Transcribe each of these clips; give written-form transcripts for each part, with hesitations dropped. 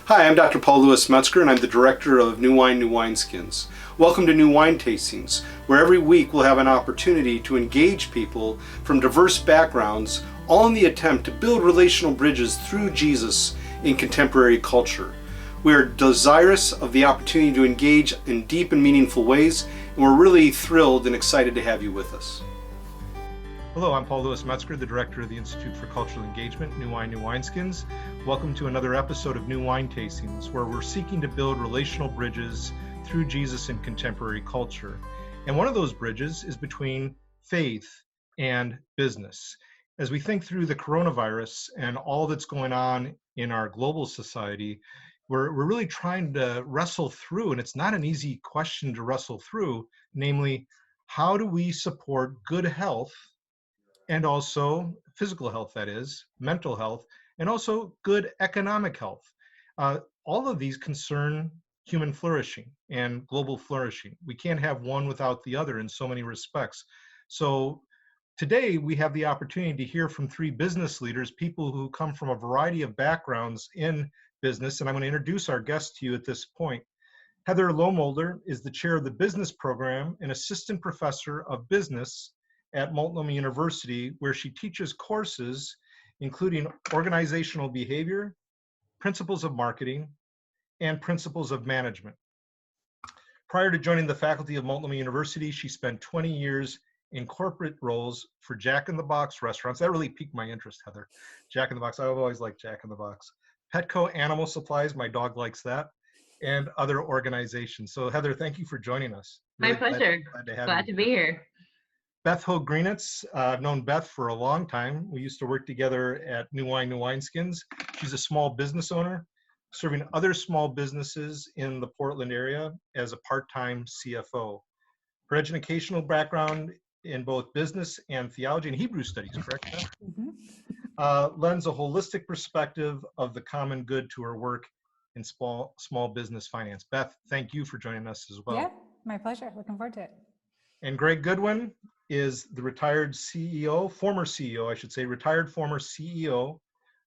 Hi, I'm Dr. Paul Louis Metzger, and I'm the director of New Wine, New Wineskins. Welcome to New Wine Tastings, where every week we'll have an opportunity to engage people from diverse backgrounds, all in the attempt to build relational bridges through Jesus in contemporary culture. We are desirous of the opportunity to engage in deep and meaningful ways, and we're really thrilled and excited to have you with us. Hello, I'm Paul Louis Metzger, the director of the Institute for Cultural Engagement, New Wine, New Wineskins. Welcome to another episode of New Wine Tastings, where we're seeking to build relational bridges through Jesus in contemporary culture. And one of those bridges is between faith and business. As we think through the coronavirus and all that's going on in our global society, we're really trying to wrestle through, and it's not an easy question to wrestle through, namely, how do we support good health and also physical health, that is, mental health, and also good economic health. All of these concern human flourishing and global flourishing. We can't have one without the other in so many respects. So today we have the opportunity to hear from three business leaders, people who come from a variety of backgrounds in business, and I'm going to introduce our guests to you at this point. Heather Lowe is the chair of the business program and assistant professor of business at Multnomah University, where she teaches courses including organizational behavior, principles of marketing, and principles of management. Prior to joining the faculty of Multnomah University, she spent 20 years in corporate roles for Jack in the Box restaurants. That really piqued my interest, Heather. Jack in the Box, I've always liked Jack in the Box. Petco Animal Supplies, my dog likes that, and other organizations. So Heather, thank you for joining us. Really my pleasure. Glad to be here. Beth Ho-Greenitz, I've known Beth for a long time. We used to work together at New Wine, New Wineskins. She's a small business owner, serving other small businesses in the Portland area as a part-time CFO. Her educational background in both business and theology and Hebrew studies, correct, Beth? Mm-hmm. Lends a holistic perspective of the common good to her work in small business finance. Beth, thank you for joining us as well. Yeah, my pleasure. Looking forward to it. And Greg Goodwin is the retired CEO, former CEO, I should say, retired former CEO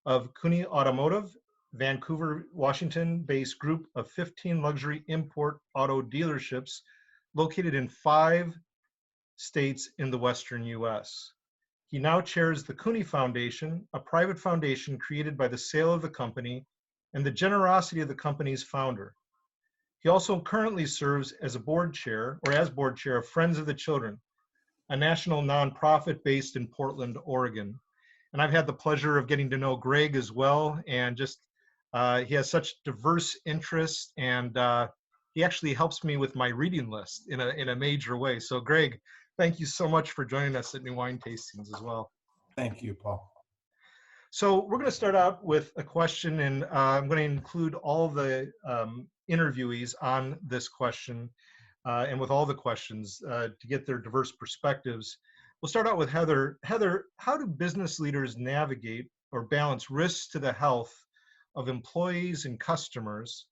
of Cooney Automotive, Vancouver, Washington-based group of 15 luxury import auto dealerships located in 5 states in the Western U.S. He now chairs the Cooney Foundation, a private foundation created by the sale of the company and the generosity of the company's founder. He also currently serves as board chair of Friends of the Children, a national nonprofit based in Portland, Oregon. And I've had the pleasure of getting to know Greg as well, and just he has such diverse interests, and he actually helps me with my reading list in a major way. So Greg, thank you so much for joining us at New Wine Tastings as well. Thank you, Paul. So we're going to start out with a question, and I'm going to include all the interviewees on this question and with all the questions to get their diverse perspectives. We'll start out with Heather. Heather, how do business leaders navigate or balance risks to the health of employees and customers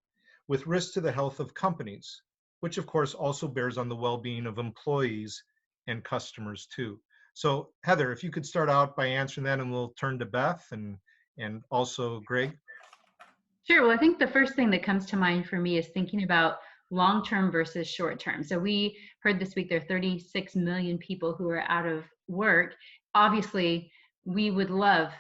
with risks to the health of companies, which of course also bears on the well-being of employees and customers too? So Heather, if you could start out by answering that, and we'll turn to Beth and also Greg. Sure. Well, I think the first thing that comes to mind for me is thinking about long-term versus short-term. So we heard this week there are 36 million people who are out of work. Obviously, we would love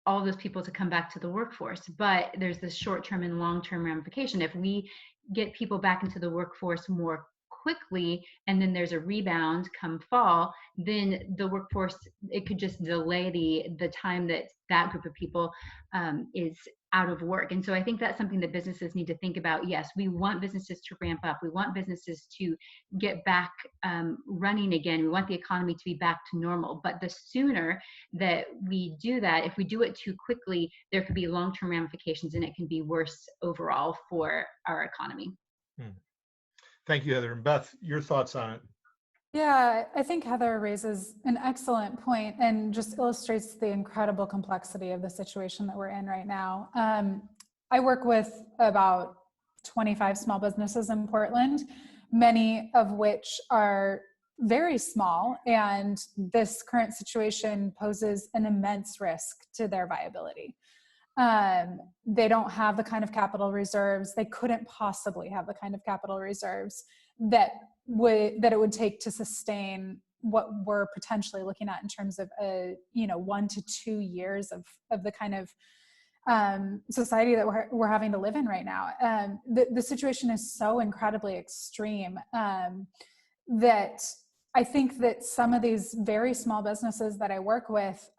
all those people to come back to the workforce, but there's this short-term and long-term ramification. If we get people back into the workforce more quickly and then there's a rebound come fall, then the workforce, it could just delay the time that group of people is out of work. And so I think that's something that businesses need to think about. Yes, we want businesses to ramp up. We want businesses to get back running again. We want the economy to be back to normal. But the sooner that we do that, if we do it too quickly, there could be long-term ramifications and it can be worse overall for our economy. Thank you, Heather. And Beth, your thoughts on it? Yeah, I think Heather raises an excellent point and just illustrates the incredible complexity of the situation that we're in right now. I work with about 25 small businesses in Portland, many of which are very small, and this current situation poses an immense risk to their viability. They don't have the kind of capital reserves. They couldn't possibly have the kind of capital reserves that it would take to sustain what we're potentially looking at in terms of 1 to 2 years of the kind of society that we're having to live in right now. The situation is so incredibly extreme that I think that some of these very small businesses that I work with,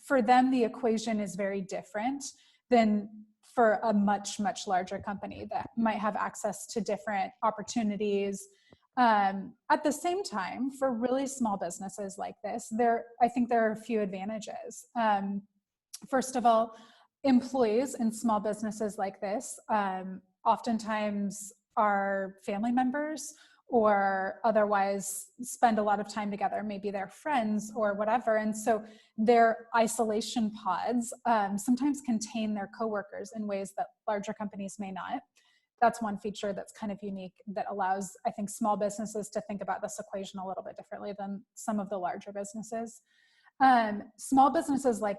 for them, the equation is very different than for a much, much larger company that might have access to different opportunities. At the same time, for really small businesses like this, I think there are a few advantages. First of all, employees in small businesses like this oftentimes are family members or otherwise spend a lot of time together. Maybe they're friends or whatever. And so their isolation pods sometimes contain their coworkers in ways that larger companies may not. That's one feature that's kind of unique that allows, I think, small businesses to think about this equation a little bit differently than some of the larger businesses. Small businesses like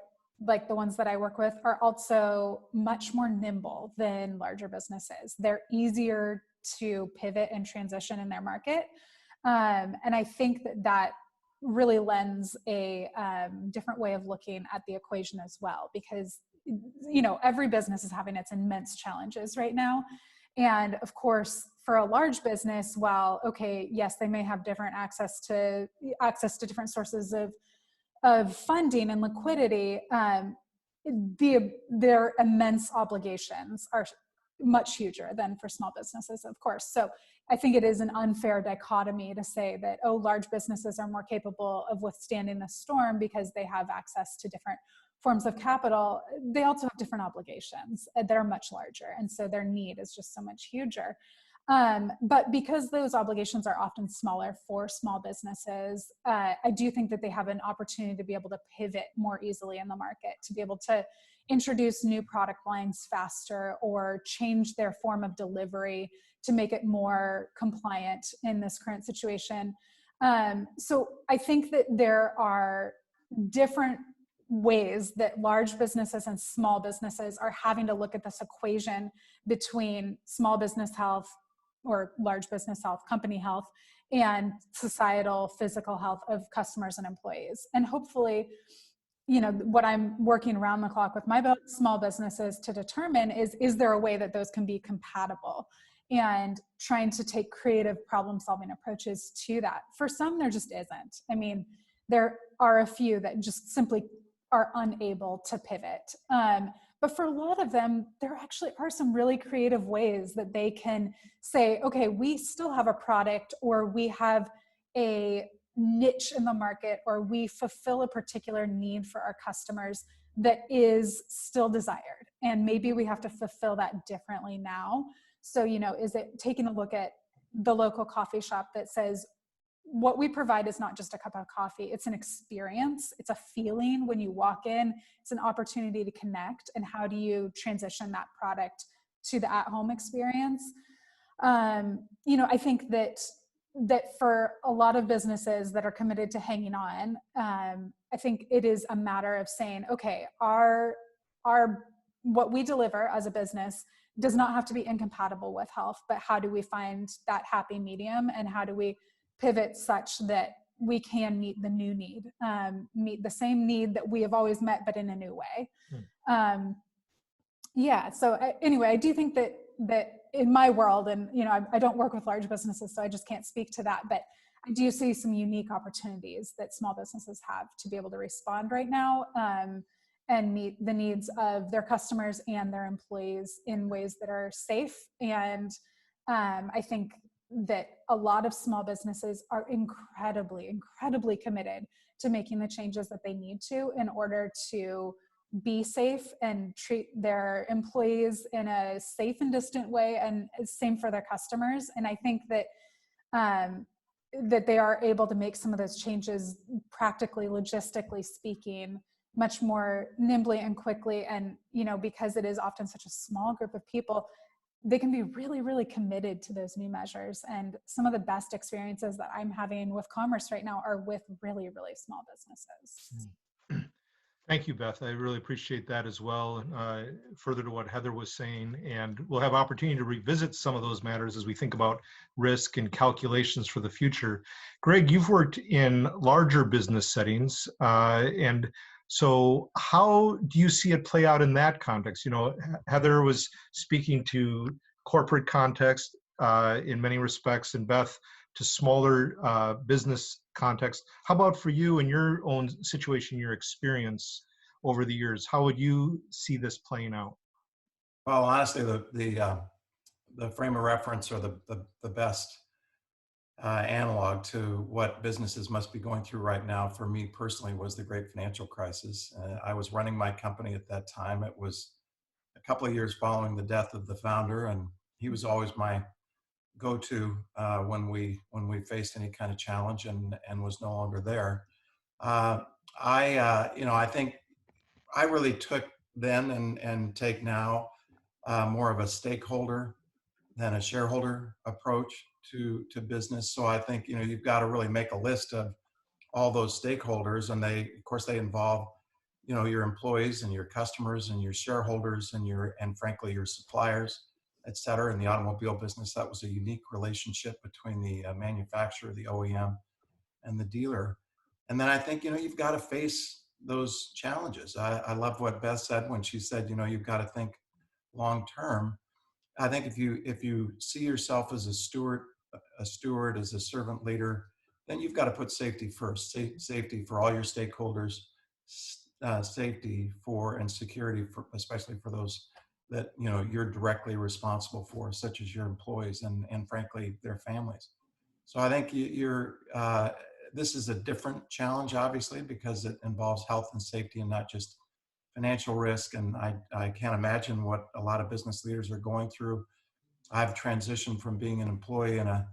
the ones that I work with are also much more nimble than larger businesses. They're easier to pivot and transition in their market. And I think that really lends a different way of looking at the equation as well, because, every business is having its immense challenges right now. And of course, for a large business, while, okay, yes, they may have different access to different sources of funding and liquidity, their immense obligations are much huger than for small businesses, of course. So I think it is an unfair dichotomy to say that, large businesses are more capable of withstanding the storm because they have access to different forms of capital. They also have different obligations that are much larger. And so their need is just so much huger. But because those obligations are often smaller for small businesses, I do think that they have an opportunity to be able to pivot more easily in the market, to be able to introduce new product lines faster or change their form of delivery to make it more compliant in this current situation. So I think that there are different ways that large businesses and small businesses are having to look at this equation between small business health or large business health, company health, and societal physical health of customers and employees. And hopefully, what I'm working around the clock with my small businesses to determine is there a way that those can be compatible, and trying to take creative problem solving approaches to that. For some, there just isn't. I mean, there are a few that just simply are unable to pivot. But for a lot of them, there actually are some really creative ways that they can say, okay, we still have a product, or we have a niche in the market, or we fulfill a particular need for our customers that is still desired. And maybe we have to fulfill that differently now. So, is it taking a look at the local coffee shop that says, what we provide is not just a cup of coffee, it's an experience, it's a feeling when you walk in, it's an opportunity to connect, and how do you transition that product to the at-home experience? I think that for a lot of businesses that are committed to hanging on, I think it is a matter of saying, okay, our what we deliver as a business does not have to be incompatible with health, but how do we find that happy medium, and how do we pivot such that we can meet the new need, meet the same need that we have always met, but in a new way. Anyway, I do think that in my world, and I don't work with large businesses, so I just can't speak to that, but I do see some unique opportunities that small businesses have to be able to respond right now, and meet the needs of their customers and their employees in ways that are safe. And I think that a lot of small businesses are incredibly, incredibly committed to making the changes that they need to in order to be safe and treat their employees in a safe and distant way, and same for their customers. And I think that that they are able to make some of those changes practically, logistically speaking, much more nimbly and quickly. And because it is often such a small group of people, they can be really, really committed to those new measures. And some of the best experiences that I'm having with commerce right now are with really, really small businesses. Thank you, Beth. I really appreciate that as well. Further to what Heather was saying, and we'll have opportunity to revisit some of those matters as we think about risk and calculations for the future. Greg, you've worked in larger business settings, and so how do you see it play out in that context? You know, Heather was speaking to corporate context in many respects, and Beth to smaller business context. How about for you in your own situation, your experience over the years? How would you see this playing out? Well, honestly, the frame of reference or the best analog to what businesses must be going through right now for me personally was the great financial crisis. I was running my company at that time. It was a couple of years following the death of the founder, and he was always my go-to when we faced any kind of challenge and was no longer there. I think I really took then and take now more of a stakeholder than a shareholder approach to business. So I think you've got to really make a list of all those stakeholders, and of course they involve your employees and your customers and your shareholders and frankly your suppliers, et cetera. In the automobile business, that was a unique relationship between the manufacturer, the OEM, and the dealer. And then I think you've got to face those challenges. I love what Beth said when she said you've got to think long term. I think if you see yourself as a steward as a servant leader, then you've got to put safety first. Safety for all your stakeholders, safety for and security for, especially for those that you're directly responsible for, such as your employees and frankly their families. So I think this is a different challenge, obviously, because it involves health and safety and not just financial risk. And I can't imagine what a lot of business leaders are going through. I've transitioned from being an employee and a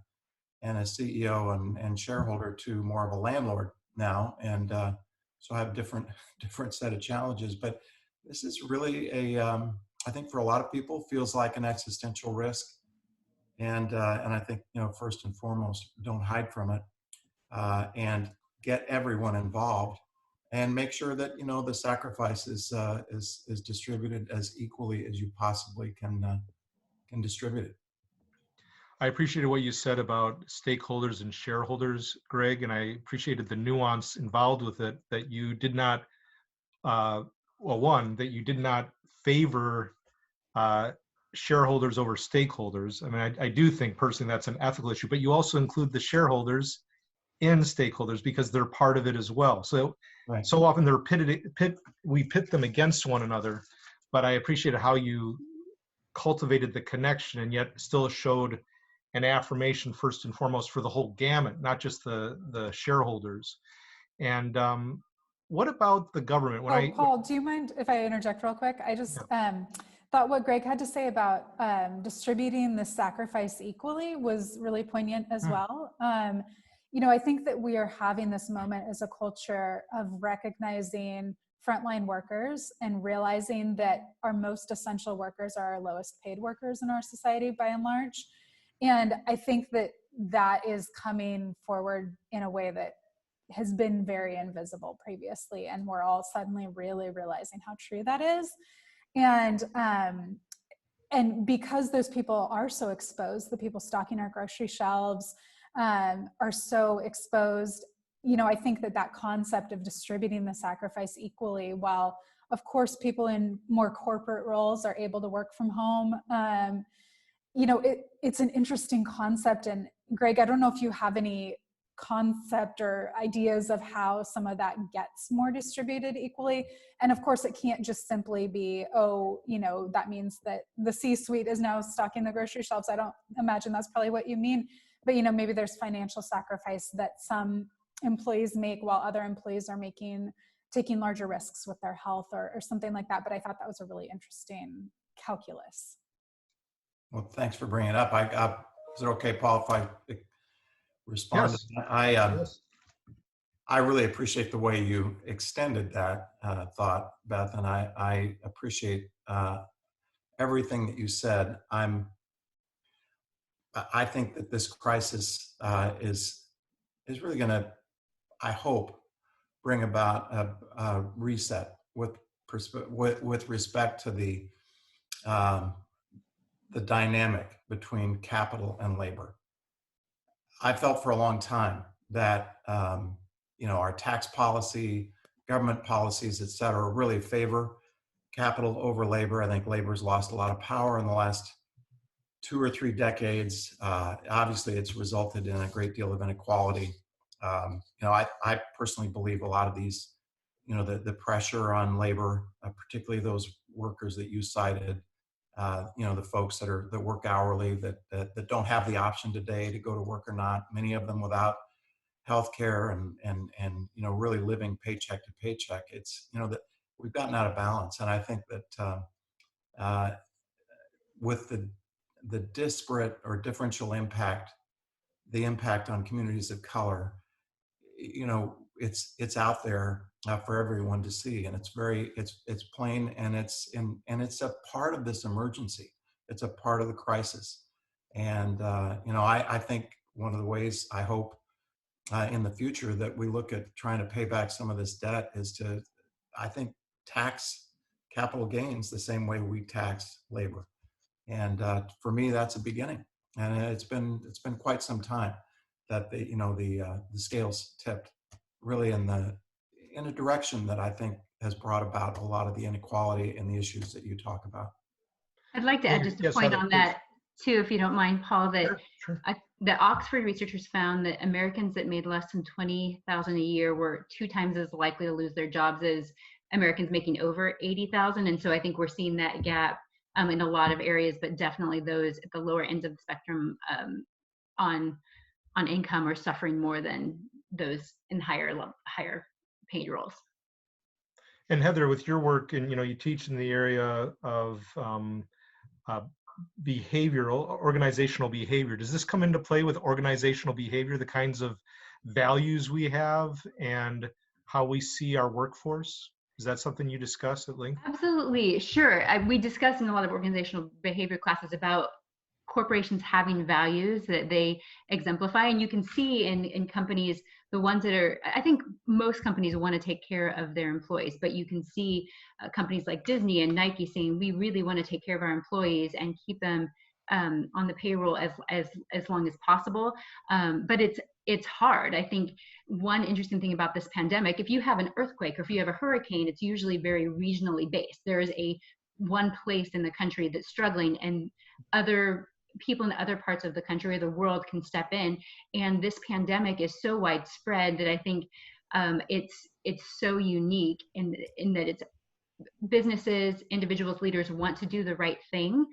CEO and shareholder to more of a landlord now. And so I have different set of challenges. But this is really I think for a lot of people feels like an existential risk. And I think, first and foremost, don't hide from it and get everyone involved and make sure that, the sacrifice is distributed as equally as you possibly can distribute it. I appreciated what you said about stakeholders and shareholders, Greg, and I appreciated the nuance involved with it, that you did not, that you did not favor shareholders over stakeholders. I mean, I do think personally that's an ethical issue, but you also include the shareholders in stakeholders because they're part of it as well. So, right. So often we pit them against one another, but I appreciated how you cultivated the connection and yet still showed an affirmation first and foremost for the whole gamut, not just the shareholders. And what about the government? Paul, do you mind if I interject real quick? I just thought what Greg had to say about distributing the sacrifice equally was really poignant as well. I think that we are having this moment as a culture of recognizing frontline workers and realizing that our most essential workers are our lowest paid workers in our society by and large. And I think that is coming forward in a way that has been very invisible previously. And we're all suddenly really realizing how true that is. And because those people are so exposed, the people stocking our grocery shelves are so exposed, I think that concept of distributing the sacrifice equally, while of course people in more corporate roles are able to work from home, it's an interesting concept. And Greg, I don't know if you have any concept or ideas of how some of that gets more distributed equally. And of course it can't just simply be, that means that the C-suite is now stocking the grocery shelves. I don't imagine that's probably what you mean, but maybe there's financial sacrifice that some employees make while other employees are taking larger risks with their health or something like that. But I thought that was a really interesting calculus. Well, thanks for bringing it up. Is it okay, Paul, if I respond? Yes. I really appreciate the way you extended that thought, Beth, and I appreciate everything that you said. I think that this crisis is really going to, I hope, bring about a reset with with respect to um, the dynamic between capital and labor. I felt for a long time that our tax policy, government policies, et cetera, really favor capital over labor. I think labor's lost a lot of power in the last 2 or 3 decades. Obviously, it's resulted in a great deal of inequality. I personally believe a lot of these, the pressure on labor, particularly those workers that you cited, the folks that work hourly, that don't have the option today to go to work or not. Many of them without health care and really living paycheck to paycheck. It's that we've gotten out of balance, and I think that uh, with the disparate or differential impact, the impact on communities of color, it's out there for everyone to see, and it's plain, and it's a part of this emergency. It's a part of the crisis, and I think one of the ways I hope in the future that we look at trying to pay back some of this debt is to, I think, tax capital gains the same way we tax labor. And for me, that's a beginning. And it's been quite some time that the scales tipped really in a direction that I think has brought about a lot of the inequality and the issues that you talk about. I'd like to add just a Yes, point Heather, on please. that too, if you don't mind, Paul, that Sure. the Oxford researchers found that Americans that made less than $20,000 a year were 2 times as likely to lose their jobs as Americans making over 80,000. And so I think we're seeing that gap in a lot of areas, but definitely those at the lower ends of the spectrum on income are suffering more than those in higher paid roles. And Heather, with your work, and you teach in the area of organizational behavior. Does this come into play with organizational behavior, the kinds of values we have and how we see our workforce? Is that something you discuss at length? Absolutely, sure. We discuss in a lot of organizational behavior classes about corporations having values that they exemplify, and you can see in companies, the ones that are, I think most companies want to take care of their employees, but you can see companies like Disney and Nike saying we really want to take care of our employees and keep them on the payroll as long as possible. But it's hard. I think one interesting thing about this pandemic, if you have an earthquake or if you have a hurricane, it's usually very regionally based. There is one place in the country that's struggling, and other people in other parts of the country or the world can step in. And this pandemic is so widespread that I think it's so unique in that it's businesses, individuals, leaders want to do the right thing,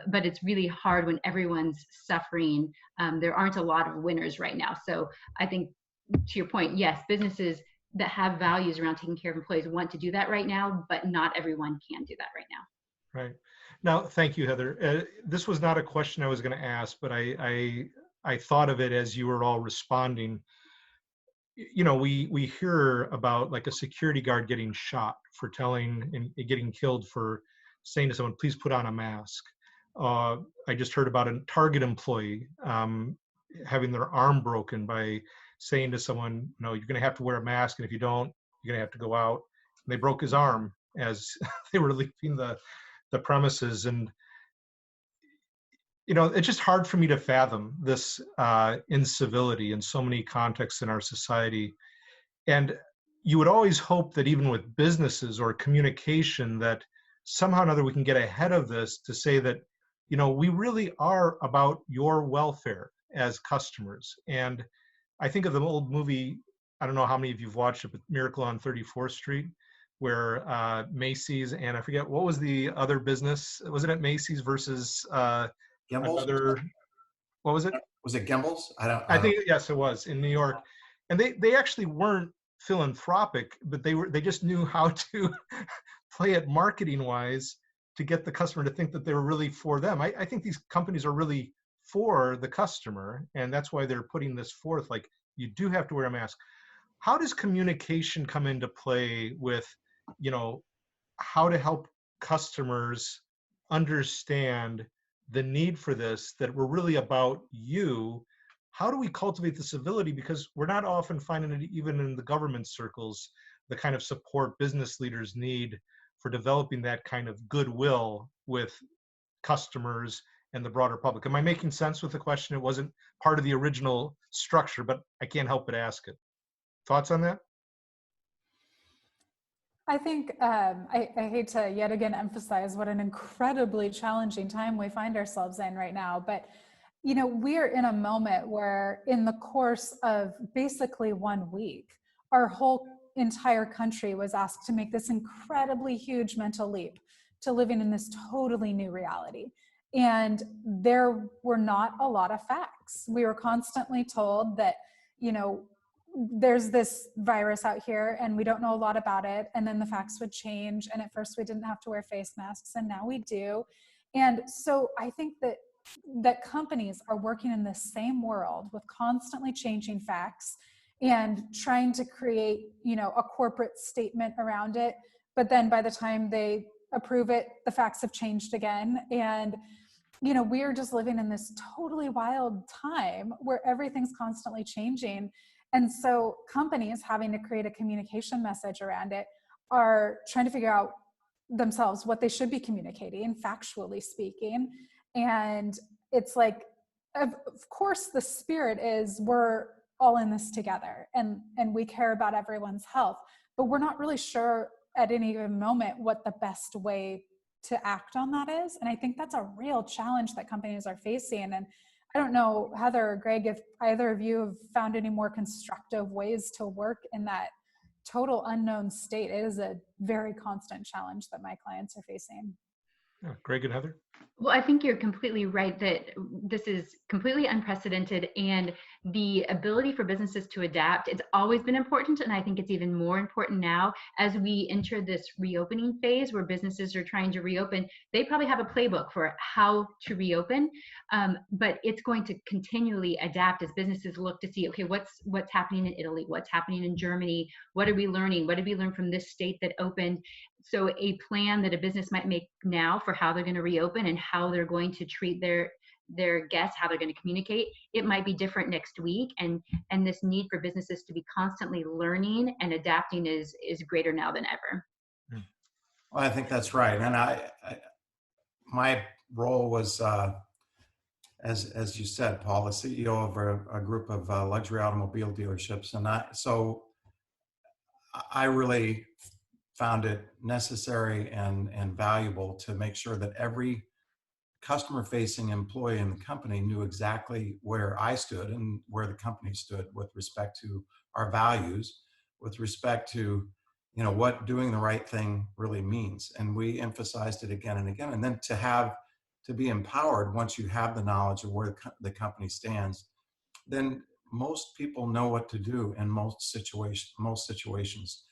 but it's really hard when everyone's suffering. There aren't a lot of winners right now. So I think, to your point, yes, businesses that have values around taking care of employees want to do that right now, but not everyone can do that right now. Right. Now, thank you, Heather. This was not a question I was going to ask, but I thought of it as you were all responding. We hear about like a security guard getting shot for telling and getting killed for saying to someone, please put on a mask. I just heard about a Target employee having their arm broken by saying to someone, you're going to have to wear a mask, and if you don't, you're going to have to go out. And they broke his arm as they were leaving the premises. And it's just hard for me to fathom this incivility in so many contexts in our society. And you would always hope that even with businesses or communication, that somehow or another we can get ahead of this to say that, we really are about your welfare as customers. And I think of the old movie, I don't know how many of you've watched it, but Miracle on 34th Street, where Macy's, and I forget, what was the other business? Wasn't it Macy's versus Gimbals? What was it? Was it Gimbals? I think, yes, it was in New York. And they actually weren't philanthropic, but they just knew how to play it marketing wise to get the customer to think that they were really for them. I think these companies are really for the customer, and that's why they're putting this forth, like, you do have to wear a mask. How does communication come into play with, how to help customers understand the need for this, that we're really about you? How do we cultivate the civility? Because we're not often finding it even in the government circles, the kind of support business leaders need for developing that kind of goodwill with customers and the broader public. Am I making sense with the question? It wasn't part of the original structure, but I can't help but ask it. Thoughts on that? I think I hate to yet again emphasize what an incredibly challenging time we find ourselves in right now, but we're in a moment where in the course of basically 1 week, our whole entire country was asked to make this incredibly huge mental leap to living in this totally new reality. And there were not a lot of facts. We were constantly told that, there's this virus out here and we don't know a lot about it. And then the facts would change. And at first we didn't have to wear face masks and now we do. And so I think that companies are working in the same world with constantly changing facts and trying to create, a corporate statement around it. But then by the time they approve it, the facts have changed again. And, we're just living in this totally wild time where everything's constantly changing. And so companies having to create a communication message around it are trying to figure out themselves what they should be communicating, factually speaking. And it's like, of course, the spirit is we're all in this together and we care about everyone's health, but we're not really sure at any given moment what the best way to act on that is. And I think that's a real challenge that companies are facing. And I don't know, Heather or Greg, if either of you have found any more constructive ways to work in that total unknown state. It is a very constant challenge that my clients are facing. Yeah, Greg and Heather? Well, I think you're completely right that this is completely unprecedented, and the ability for businesses to adapt, it's always been important, and I think it's even more important now as we enter this reopening phase where businesses are trying to reopen. They probably have a playbook for how to reopen, but it's going to continually adapt as businesses look to see, okay, what's happening in Italy, what's happening in Germany, what are we learning, what did we learn from this state that opened? So a plan that a business might make now for how they're going to reopen and how they're going to treat their guests, how they're going to communicate, it might be different next week. And this need for businesses to be constantly learning and adapting is greater now than ever. Well, I think that's right. And my role was, as you said, Paul, the CEO of a group of luxury automobile dealerships. And I really found it necessary and valuable to make sure that every customer-facing employee in the company knew exactly where I stood and where the company stood with respect to our values, with respect to, what doing the right thing really means. And we emphasized it again and again. And then to be empowered once you have the knowledge of where the company stands, then most people know what to do in most situations.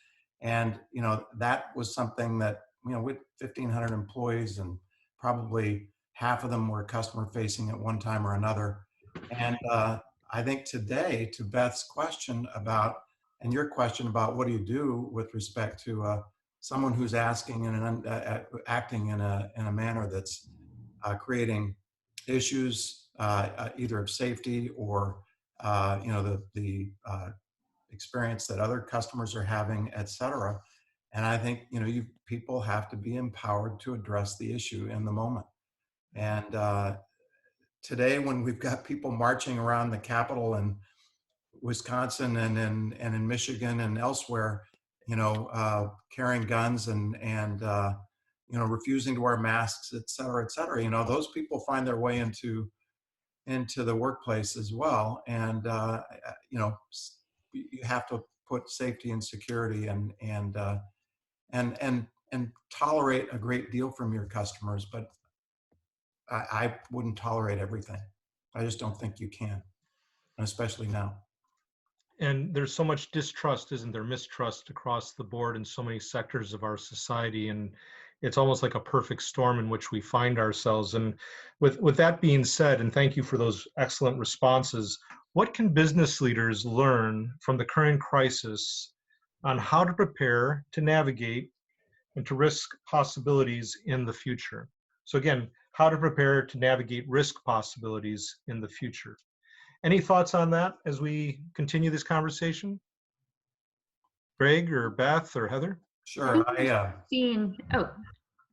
And, that was something that, with 1,500 employees and probably half of them were customer facing at one time or another. And I think today, to Beth's question about, and your question about what do you do with respect to someone who's asking and acting in a manner that's creating issues either of safety or, the experience that other customers are having, et cetera. And I think, people have to be empowered to address the issue in the moment. And today, when we've got people marching around the Capitol in Wisconsin and in Michigan and elsewhere, carrying guns and refusing to wear masks, et cetera, those people find their way into the workplace as well. And, you have to put safety and security and tolerate a great deal from your customers, but I wouldn't tolerate everything. I just don't think you can, especially now. And there's so much distrust, isn't there? Mistrust across the board in so many sectors of our society. And it's almost like a perfect storm in which we find ourselves. And with that being said, and thank you for those excellent responses, what can business leaders learn from the current crisis on how to prepare to navigate and to risk possibilities in the future? So again, how to prepare to navigate risk possibilities in the future. Any thoughts on that as we continue this conversation? Greg or Beth or Heather? Sure. Seeing, oh,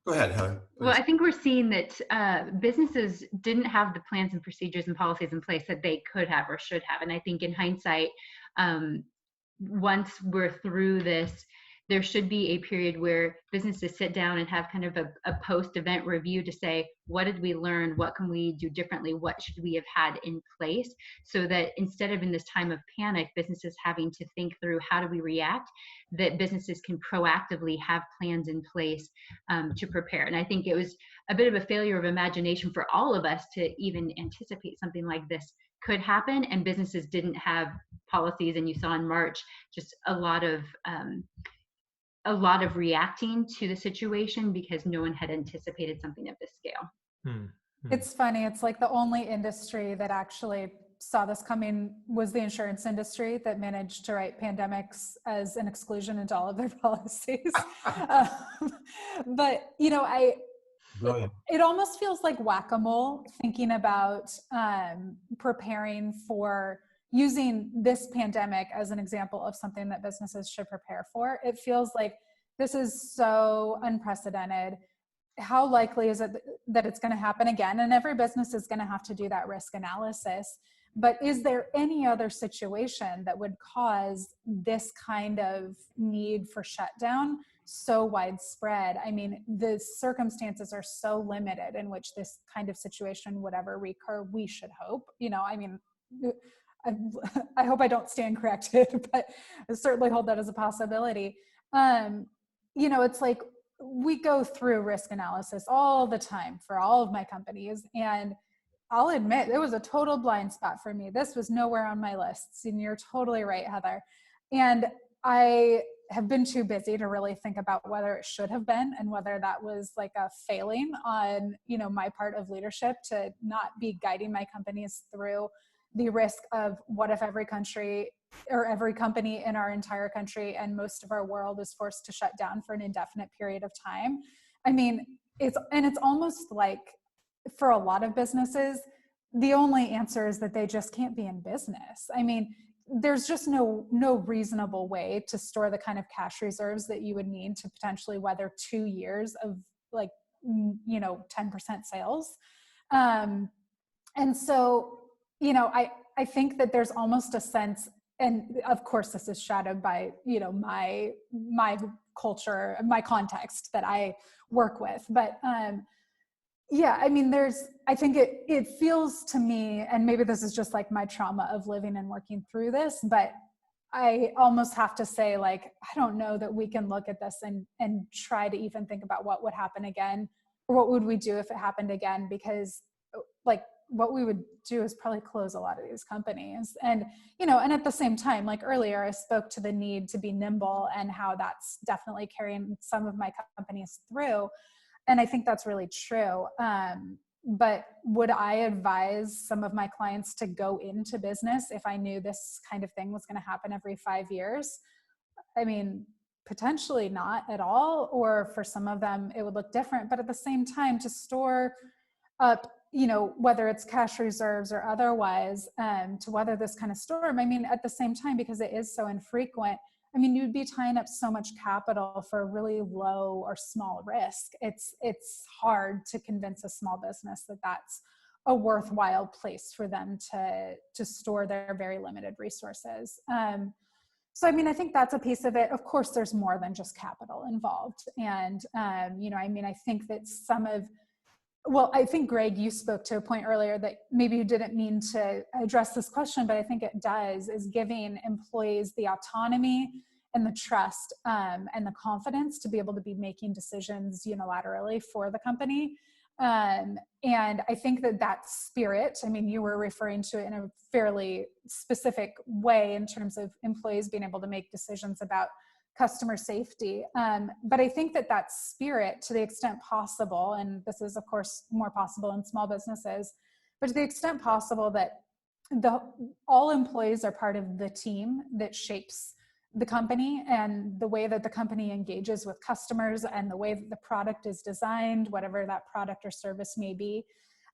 Go ahead, Heather. Please. well, I think we're seeing that businesses didn't have the plans and procedures and policies in place that they could have or should have. And I think in hindsight, once we're through this, there should be a period where businesses sit down and have kind of a post-event review to say, what did we learn? What can we do differently? What should we have had in place? So that instead of in this time of panic, businesses having to think through how do we react, that businesses can proactively have plans in place to prepare. And I think it was a bit of a failure of imagination for all of us to even anticipate something like this could happen, and businesses didn't have policies. And you saw in March just a lot of reacting to the situation because no one had anticipated something of this scale. It's funny. It's like the only industry that actually saw this coming was the insurance industry that managed to write pandemics as an exclusion into all of their policies. But, you know, it almost feels like whack-a-mole thinking about preparing for using this pandemic as an example of something that businesses should prepare for. It feels like this is so unprecedented. How likely is it that it's going to happen again? And every business is going to have to do that risk analysis. But is there any other situation that would cause this kind of need for shutdown so widespread? I mean, the circumstances are so limited in which this kind of situation would ever recur, we should hope. You know, I mean, I hope I don't stand corrected, but I certainly hold that as a possibility. You know, it's like we go through risk analysis all the time for all of my companies. And I'll admit it was a total blind spot for me. This was nowhere on my lists. And you're totally right, Heather. And I have been too busy to really think about whether it should have been and whether that was like a failing on, you know, my part of leadership to not be guiding my companies through the risk of what if every country or every company in our entire country and most of our world is forced to shut down for an indefinite period of time. I mean, it's almost like for a lot of businesses, the only answer is that they just can't be in business. I mean, there's just no reasonable way to store the kind of cash reserves that you would need to potentially weather 2 years of like, you know, 10% sales. And so, you know, I think that there's almost a sense, and of course this is shadowed by, you know, my culture, my context that I work with. But yeah, I mean, I think it feels to me, and maybe this is just like my trauma of living and working through this, but I almost have to say, like, I don't know that we can look at this and try to even think about what would happen again, or what would we do if it happened again, because like what we would do is probably close a lot of these companies. And, you know, and at the same time, like earlier, I spoke to the need to be nimble and how that's definitely carrying some of my companies through. And I think that's really true. But would I advise some of my clients to go into business if I knew this kind of thing was going to happen every 5 years? I mean, potentially not at all, or for some of them it would look different. But at the same time, to store up, you know, whether it's cash reserves or otherwise, to weather this kind of storm, I mean, at the same time, because it is so infrequent, I mean, you'd be tying up so much capital for a really low or small risk. It's hard to convince a small business that that's a worthwhile place for them to store their very limited resources. So, I mean, I think that's a piece of it. Of course, there's more than just capital involved. And, you know, I mean, I think that well, I think, Greg, you spoke to a point earlier that maybe you didn't mean to address this question, but I think it does, is giving employees the autonomy and the trust and the confidence to be able to be making decisions unilaterally for the company. And I think that spirit, I mean, you were referring to it in a fairly specific way in terms of employees being able to make decisions about customer safety. But I think that spirit, to the extent possible, and this is of course more possible in small businesses, but to the extent possible that all employees are part of the team that shapes the company and the way that the company engages with customers and the way that the product is designed, whatever that product or service may be.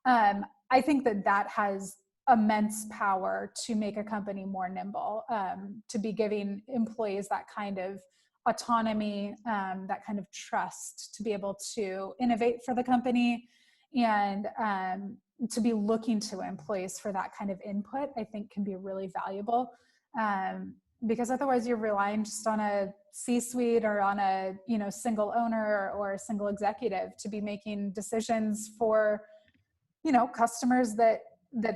I think that has immense power to make a company more nimble, to be giving employees that kind of autonomy, that kind of trust to be able to innovate for the company, and to be looking to employees for that kind of input, I think can be really valuable. Because otherwise you're relying just on a C-suite or on a, single owner or a single executive to be making decisions for, customers that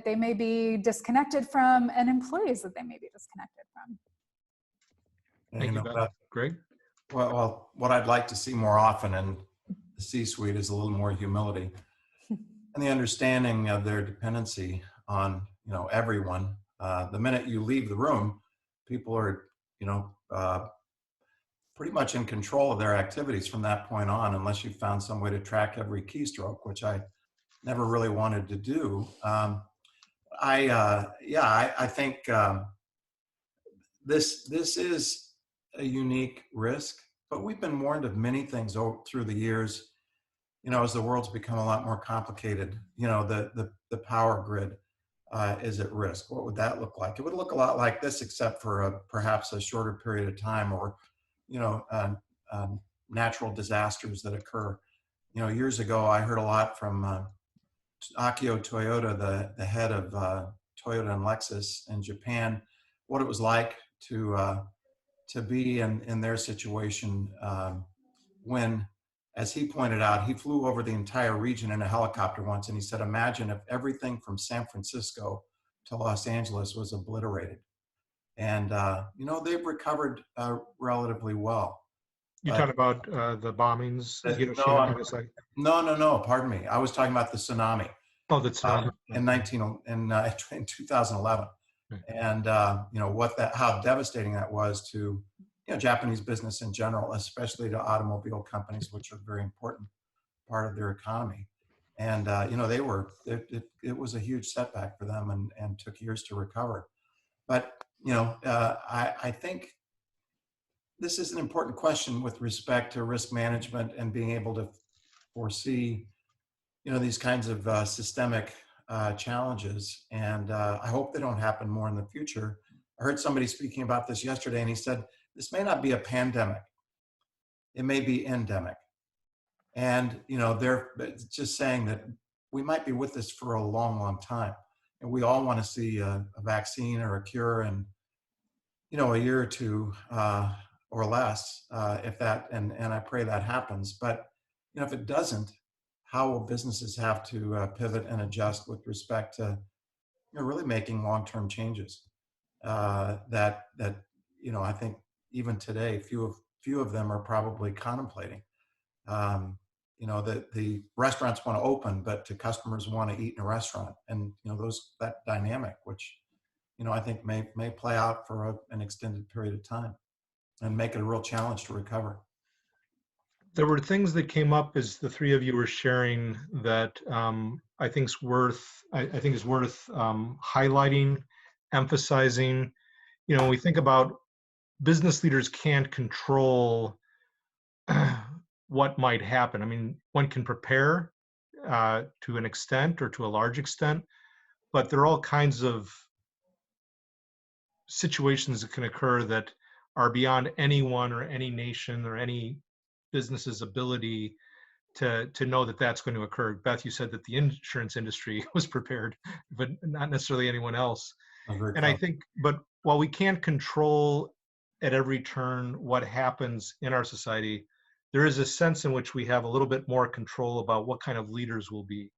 they may be disconnected from, and employees that they may be disconnected from. Thank you, Beth. Greg? Well, what I'd like to see more often in the C-suite is a little more humility and the understanding of their dependency on, everyone. The minute you leave the room, people are, pretty much in control of their activities from that point on, unless you found some way to track every keystroke, which I never really wanted to do. I think this is a unique risk, but we've been warned of many things through the years. As the world's become a lot more complicated, the power grid is at risk. What would that look like? It would look a lot like this, except for perhaps a shorter period of time, or natural disasters that occur. Years ago, I heard a lot from Akio Toyoda, the head of Toyota and Lexus in Japan, what it was like to be in their situation when, as he pointed out, he flew over the entire region in a helicopter once, and he said, imagine if everything from San Francisco to Los Angeles was obliterated. And, they've recovered relatively well. You're talking about the bombings? No, pardon me. I was talking about the tsunami. Oh, the tsunami. In 2011. And, how devastating that was to, Japanese business in general, especially to automobile companies, which are a very important part of their economy. And, it was a huge setback for them, and took years to recover. But, I think this is an important question with respect to risk management and being able to foresee, these kinds of systemic challenges. And I hope they don't happen more in the future. I heard somebody speaking about this yesterday, and he said, this may not be a pandemic. It may be endemic. And, they're just saying that we might be with this for a long, long time. And we all want to see a vaccine or a cure in, a year or two or less, if that, and I pray that happens. But, if it doesn't, how will businesses have to pivot and adjust with respect to, really making long-term changes that I think even today, few of them are probably contemplating. The restaurants want to open, but the customers want to eat in a restaurant, and that dynamic, which I think may play out for an extended period of time, and make it a real challenge to recover. There were things that came up as the three of you were sharing that I think is worth highlighting, emphasizing. When we think about business leaders can't control what might happen. I mean, one can prepare to an extent or to a large extent, but there are all kinds of situations that can occur that are beyond anyone or any nation or any business's ability to know that that's going to occur. Beth, you said that the insurance industry was prepared, but not necessarily anyone else. And I think, but while we can't control at every turn what happens in our society, there is a sense in which we have a little bit more control about what kind of leaders we'll be.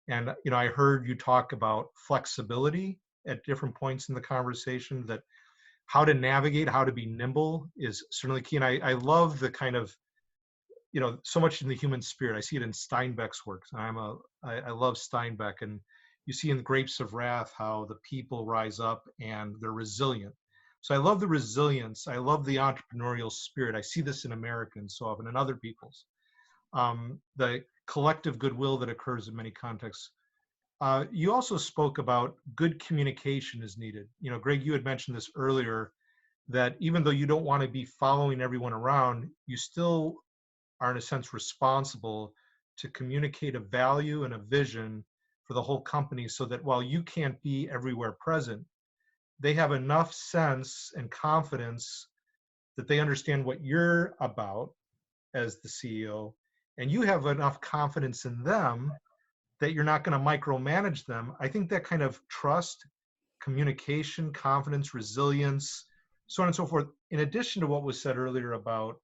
And, I heard you talk about flexibility at different points in the conversation, that how to navigate, how to be nimble is certainly key. And I love the kind of, so much in the human spirit. I see it in Steinbeck's works. I love Steinbeck, and you see in Grapes of Wrath how the people rise up and they're resilient. So I love the resilience. I love the entrepreneurial spirit. I see this in Americans so often, and other people's. The collective goodwill that occurs in many contexts. You also spoke about good communication is needed. Greg, you had mentioned this earlier, that even though you don't want to be following everyone around, you still are in a sense responsible to communicate a value and a vision for the whole company, so that while you can't be everywhere present, they have enough sense and confidence that they understand what you're about as the CEO, and you have enough confidence in them that you're not going to micromanage them. I think that kind of trust, communication, confidence, resilience, so on and so forth, in addition to what was said earlier about,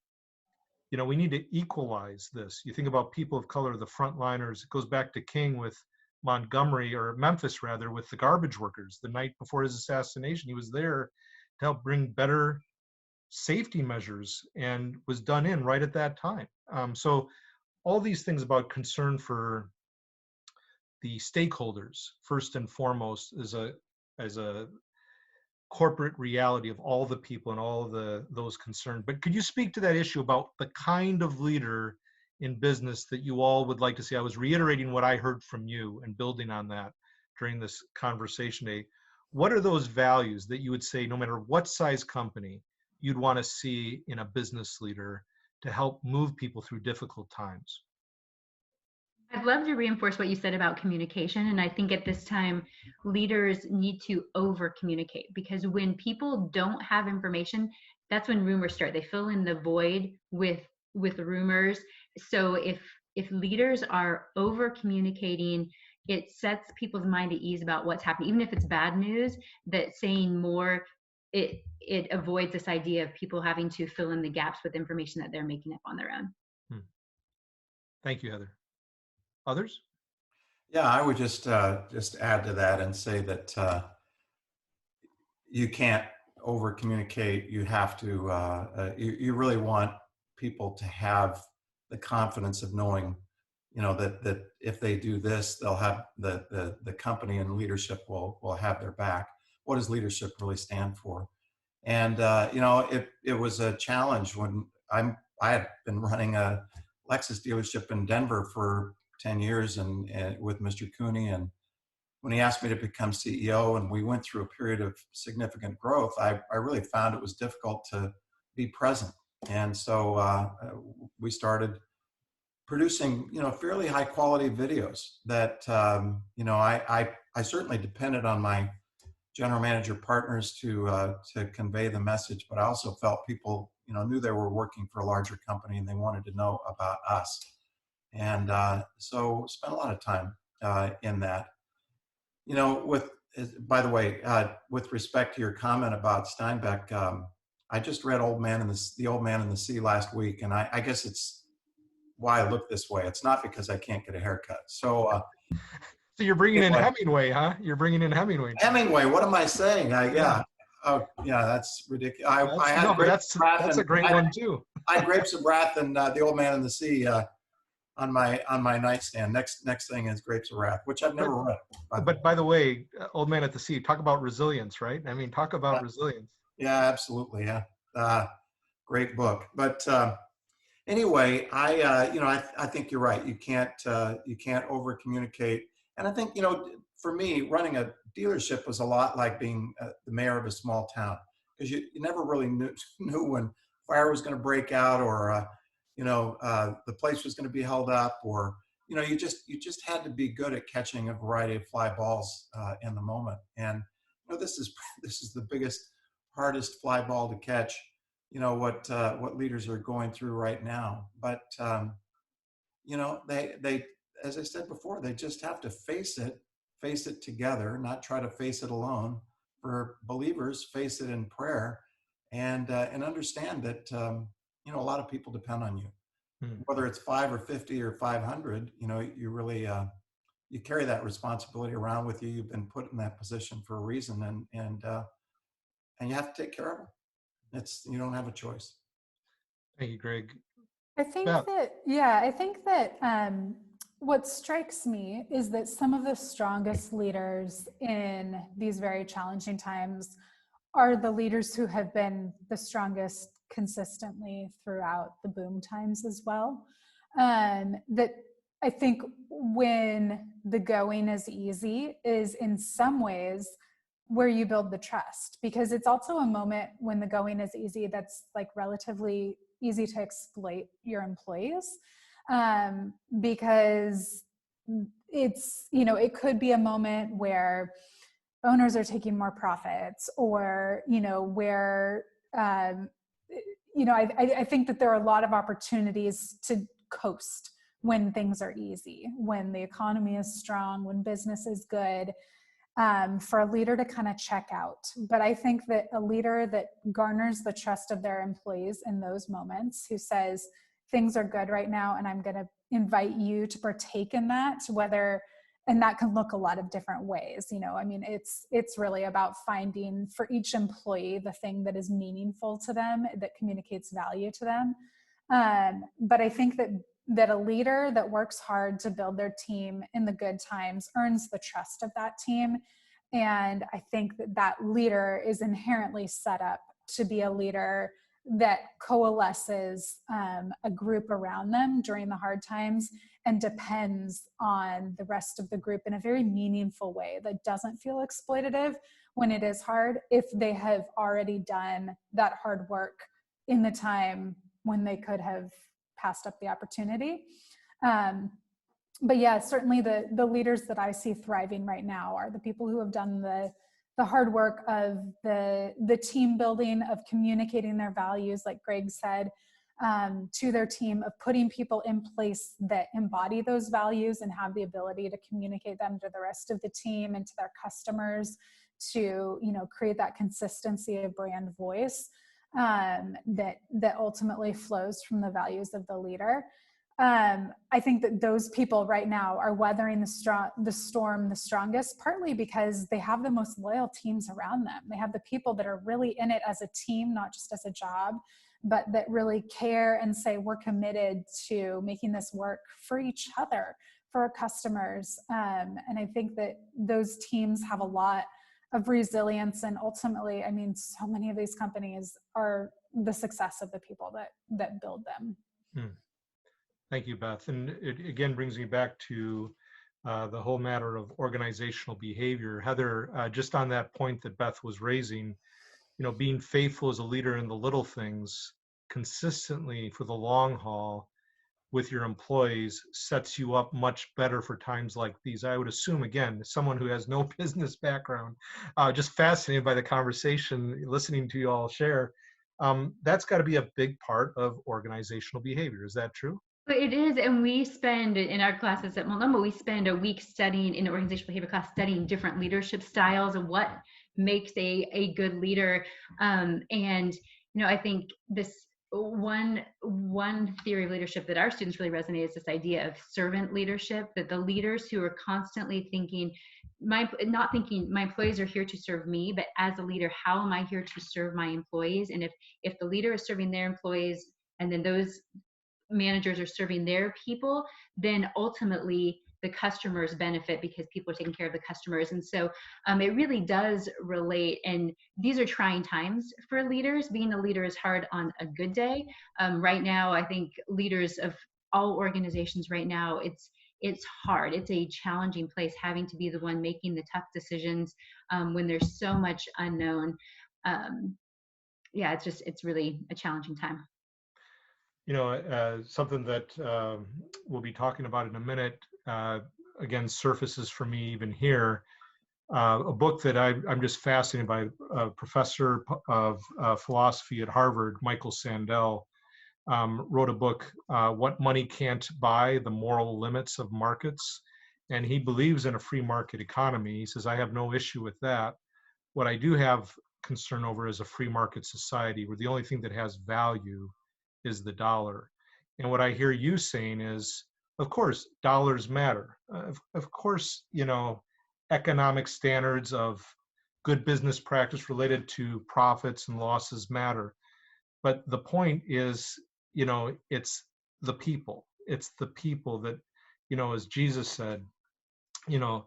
we need to equalize this. You think about people of color, the frontliners. It goes back to King with Montgomery, or Memphis rather, with the garbage workers. The night before his assassination, he was there to help bring better safety measures, and was done in right at that time. So all these things about concern for the stakeholders, first and foremost, as a corporate reality of all the people and all those concerned. But could you speak to that issue about the kind of leader in business that you all would like to see? I was reiterating what I heard from you and building on that during this conversation today. What are those values that you would say, no matter what size company, you'd want to see in a business leader to help move people through difficult times? I'd love to reinforce what you said about communication. And I think at this time, leaders need to over communicate, because when people don't have information, that's when rumors start. They fill in the void with rumors. So if leaders are over communicating, it sets people's mind at ease about what's happening. Even if it's bad news, that saying more, it avoids this idea of people having to fill in the gaps with information that they're making up on their own. Thank you, Heather. Others? Yeah, I would just add to that and say that you can't over communicate. You have to. You really want people to have the confidence of knowing, that if they do this, they'll have the company and leadership will have their back. What does leadership really stand for? And it was a challenge when I had been running a Lexus dealership in Denver for 10 years and with Mr. Cooney. And when he asked me to become CEO and we went through a period of significant growth, I really found it was difficult to be present. And so we started producing, fairly high quality videos that, I certainly depended on my general manager partners to convey the message, but I also felt people, knew they were working for a larger company and they wanted to know about us. And so spent a lot of time in that. By the way, with respect to your comment about Steinbeck, I just read The Old Man and the Sea last week, and I guess it's why I look this way. It's not because I can't get a haircut. So you're bringing in Hemingway, huh? You're bringing in Hemingway. Hemingway, what am I saying? Yeah. Oh, yeah, that's ridiculous. That's a great one too. I had Grapes of Wrath and The Old Man and the Sea on my nightstand. Next thing is Grapes of Wrath, which I've never read. But by the way, Old Man at the Sea, talk about resilience, right? I mean, talk about resilience. Yeah, absolutely. Yeah, great book. But anyway, I think you're right. You can't over communicate. And I think for me, running a dealership was a lot like being the mayor of a small town, because you never really knew when fire was going to break out, or the place was going to be held up, or you just had to be good at catching a variety of fly balls in the moment. And this is the biggest, hardest fly ball to catch. What leaders are going through right now. But they, as I said before, they just have to face it together, not try to face it alone. For believers, face it in prayer, and understand that a lot of people depend on you. Whether it's 5 or 50 or 500, you really you carry that responsibility around with you. You've been put in that position for a reason, and you have to take care of them. You don't have a choice. Thank you, Greg. I think that what strikes me is that some of the strongest leaders in these very challenging times are the leaders who have been the strongest consistently throughout the boom times as well. That I think when the going is easy is in some ways where you build the trust, because it's also a moment when the going is easy that's like relatively easy to exploit your employees, because it's, it could be a moment where owners are taking more profits, or, where, I think that there are a lot of opportunities to coast when things are easy, when the economy is strong, when business is good, for a leader to kind of check out. But I think that a leader that garners the trust of their employees in those moments, who says, things are good right now, and I'm going to invite you to partake in that, and that can look a lot of different ways. It's really about finding for each employee the thing that is meaningful to them, that communicates value to them. But I think that a leader that works hard to build their team in the good times earns the trust of that team. And I think that leader is inherently set up to be a leader that coalesces a group around them during the hard times, and depends on the rest of the group in a very meaningful way that doesn't feel exploitative when it is hard, if they have already done that hard work in the time when they could have passed up the opportunity. But yeah, certainly the leaders that I see thriving right now are the people who have done the hard work of the team building, of communicating their values, like Greg said, to their team, of putting people in place that embody those values and have the ability to communicate them to the rest of the team and to their customers, to create that consistency of brand voice that ultimately flows from the values of the leader. I think that those people right now are weathering the storm the strongest, partly because they have the most loyal teams around them. They have the people that are really in it as a team, not just as a job, but that really care and say, we're committed to making this work for each other, for our customers. And I think that those teams have a lot of resilience, and ultimately, so many of these companies are the success of the people that build them. Thank you, Beth. And it again brings me back to the whole matter of organizational behavior. Heather, just on that point that Beth was raising, being faithful as a leader in the little things consistently for the long haul with your employees sets you up much better for times like these. I would assume, again, someone who has no business background, just fascinated by the conversation, listening to you all share, that's got to be a big part of organizational behavior. Is that true? It is, and we spend in our classes at Multnomah, we spend a week studying in an organizational behavior class, studying different leadership styles and what makes a good leader. And I think this one theory of leadership that our students really resonate is this idea of servant leadership, that the leaders who are constantly thinking, not thinking my employees are here to serve me, but as a leader, how am I here to serve my employees? And if the leader is serving their employees, and then those managers are serving their people, then ultimately the customers benefit because people are taking care of the customers. And so it really does relate. And these are trying times for leaders. Being a leader is hard on a good day. Right now, I think leaders of all organizations right now, it's hard. It's a challenging place, having to be the one making the tough decisions when there's so much unknown. It's really a challenging time. Something that we'll be talking about in a minute, again, surfaces for me even here. A book that I'm just fascinated by, a professor of philosophy at Harvard, Michael Sandel, wrote a book, What Money Can't Buy, The Moral Limits of Markets. And he believes in a free market economy. He says, I have no issue with that. What I do have concern over is a free market society where the only thing that has value is the dollar. And what I hear you saying is, of course, dollars matter. Of course, economic standards of good business practice related to profits and losses matter. But the point is, it's the people. It's the people that, as Jesus said, the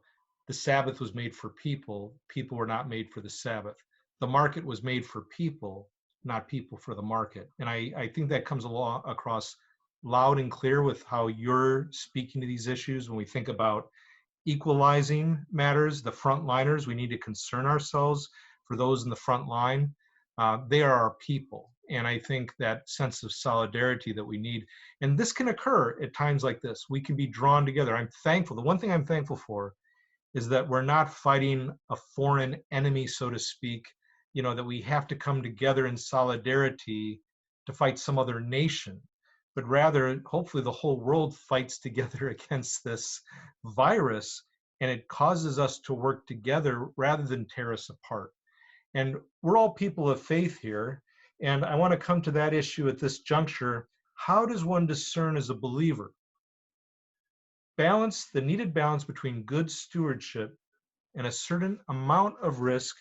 Sabbath was made for people. People were not made for the Sabbath. The market was made for people, not people for the market. And I think that comes across loud and clear with how you're speaking to these issues. When we think about equalizing matters, the frontliners, we need to concern ourselves for those in the front line. They are our people. And I think that sense of solidarity that we need, and this can occur at times like this, we can be drawn together. I'm thankful. The one thing I'm thankful for is that we're not fighting a foreign enemy, so to speak, that we have to come together in solidarity to fight some other nation, but rather, hopefully, the whole world fights together against this virus, and it causes us to work together rather than tear us apart. And we're all people of faith here. And I want to come to that issue at this juncture. How does one discern as a believer? Balance the needed balance between good stewardship and a certain amount of risk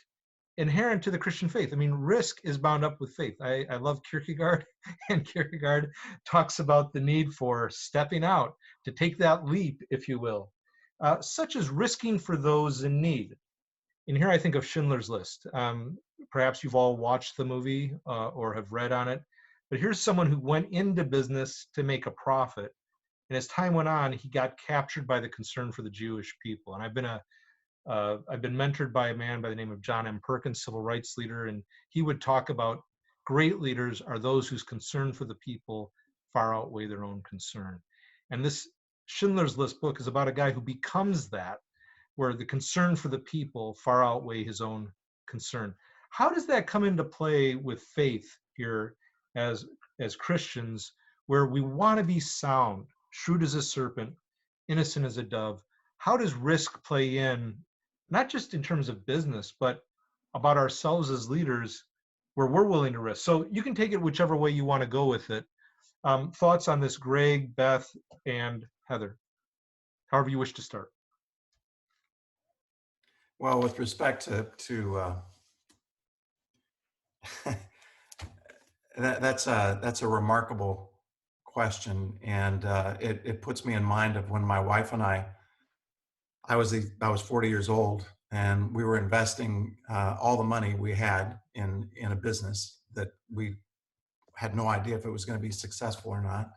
inherent to the Christian faith. I mean, risk is bound up with faith. I love Kierkegaard, and Kierkegaard talks about the need for stepping out, to take that leap, if you will, such as risking for those in need. And here I think of Schindler's List. Perhaps you've all watched the movie or have read on it, but here's someone who went into business to make a profit. And as time went on, he got captured by the concern for the Jewish people. And I've been mentored by a man by the name of John M. Perkins, civil rights leader, and he would talk about great leaders are those whose concern for the people far outweigh their own concern. And this Schindler's List book is about a guy who becomes that, where the concern for the people far outweigh his own concern. How does that come into play with faith here as Christians, where we want to be sound, shrewd as a serpent, innocent as a dove? How does risk play in, not just in terms of business, but about ourselves as leaders, where we're willing to risk? So you can take it whichever way you want to go with it. Thoughts on this, Greg, Beth, and Heather? However you wish to start. Well, with respect to that's a remarkable question, and it puts me in mind of when my wife and I was 40 years old, and we were investing all the money we had in a business that we had no idea if it was going to be successful or not,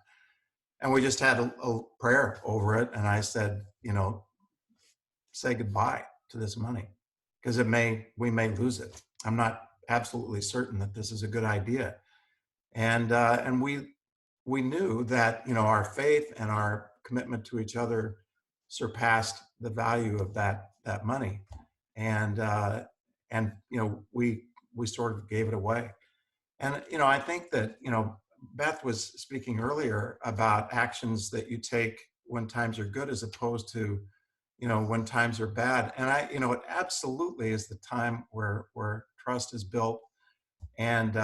and we just had a prayer over it, and I said, say goodbye to this money, because we may lose it. I'm not absolutely certain that this is a good idea. And we knew that, our faith and our commitment to each other surpassed the value of that money. And we sort of gave it away. And, I think that, Beth was speaking earlier about actions that you take when times are good, as opposed to, when times are bad. And it absolutely is the time where trust is built, and